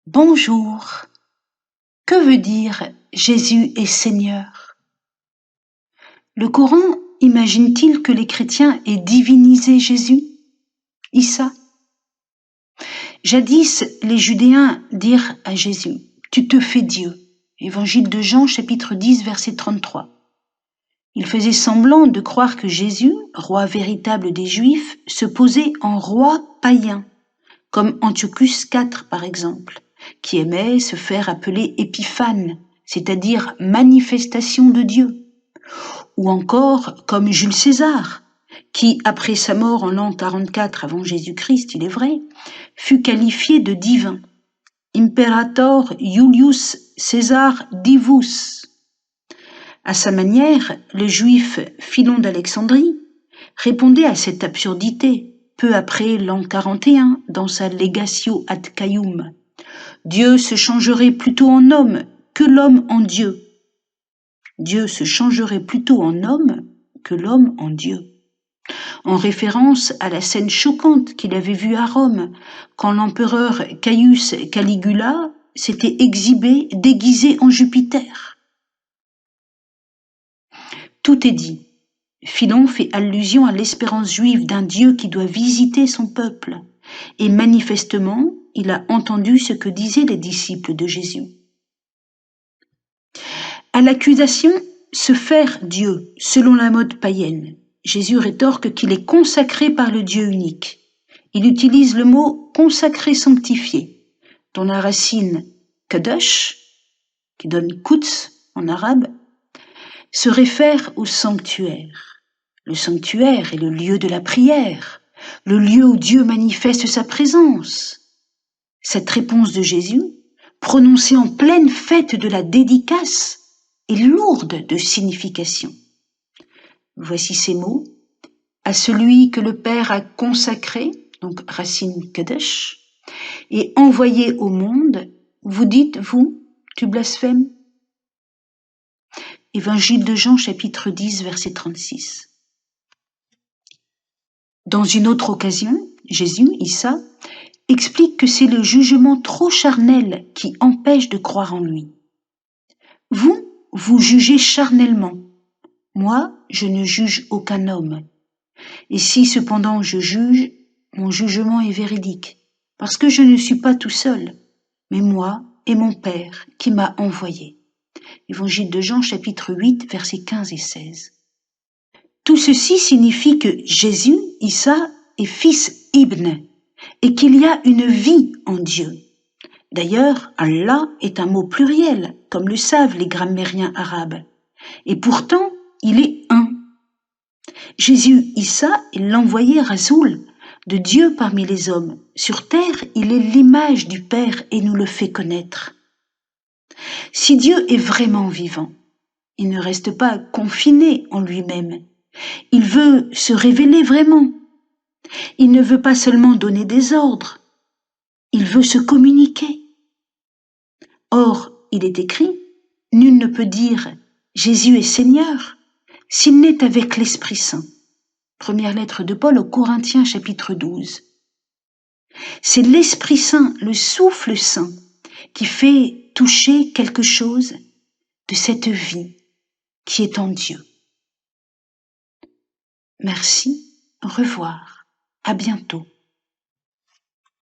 Bonjour. Que veut dire Jésus est Seigneur? Le Coran imagine-t-il que les chrétiens aient divinisé Jésus, Issa? Jadis, les Judéens dirent à Jésus, « Tu te fais Dieu ». Évangile de Jean, chapitre 10, verset 33. Ils faisaient semblant de croire que Jésus, roi véritable des Juifs, se posait en roi païen, comme Antiochus IV par exemple, qui aimait se faire appeler Épiphane, c'est-à-dire manifestation de Dieu, ou encore comme Jules César, qui, après sa mort en l'an 44 avant Jésus-Christ, il est vrai, fut qualifié de divin, Imperator Iulius Caesar Divus. À sa manière, le juif Philon d'Alexandrie répondait à cette absurdité peu après l'an 41 dans sa Legatio ad Caium. Dieu se changerait plutôt en homme que l'homme en Dieu. Dieu se changerait plutôt en homme que l'homme en Dieu. En référence à la scène choquante qu'il avait vue à Rome, quand l'empereur Caius Caligula s'était exhibé déguisé en Jupiter. Tout est dit. Philon fait allusion à l'espérance juive d'un Dieu qui doit visiter son peuple, et manifestement, il a entendu ce que disaient les disciples de Jésus. À l'accusation « se faire Dieu » selon la mode païenne, Jésus rétorque qu'il est consacré par le Dieu unique. Il utilise le mot « consacré, sanctifié », dont la racine « kadosh », qui donne « quds » en arabe, se réfère au sanctuaire. Le sanctuaire est le lieu de la prière, le lieu où Dieu manifeste sa présence. Cette réponse de Jésus, prononcée en pleine fête de la dédicace, est lourde de signification. Voici ces mots. À celui que le Père a consacré, donc racine kadesh, et envoyé au monde, vous dites, vous, tu blasphèmes? Évangile de Jean, chapitre 10, verset 36. Dans une autre occasion, Jésus, Issa, explique que c'est le jugement trop charnel qui empêche de croire en lui. Vous jugez charnellement. Moi, je ne juge aucun homme. Et si cependant je juge, mon jugement est véridique, parce que je ne suis pas tout seul, mais moi et mon Père qui m'a envoyé. Évangile de Jean, chapitre 8, versets 15 et 16. Tout ceci signifie que Jésus, Issa, est fils Ibn, et qu'il y a une vie en Dieu. D'ailleurs, Allah est un mot pluriel, comme le savent les grammairiens arabes. Et pourtant, il est un. Jésus, Issa, est l'envoyé Rasoul de Dieu parmi les hommes. Sur terre, il est l'image du Père et nous le fait connaître. Si Dieu est vraiment vivant, il ne reste pas confiné en lui-même. Il veut se révéler vraiment. Il ne veut pas seulement donner des ordres. Il veut se communiquer. Or, il est écrit, nul ne peut dire « Jésus est Seigneur » s'il n'est avec l'Esprit Saint. Première lettre de Paul aux Corinthiens, chapitre 12. C'est l'Esprit Saint, le souffle saint, qui fait toucher quelque chose de cette vie qui est en Dieu. Merci, au revoir, à bientôt.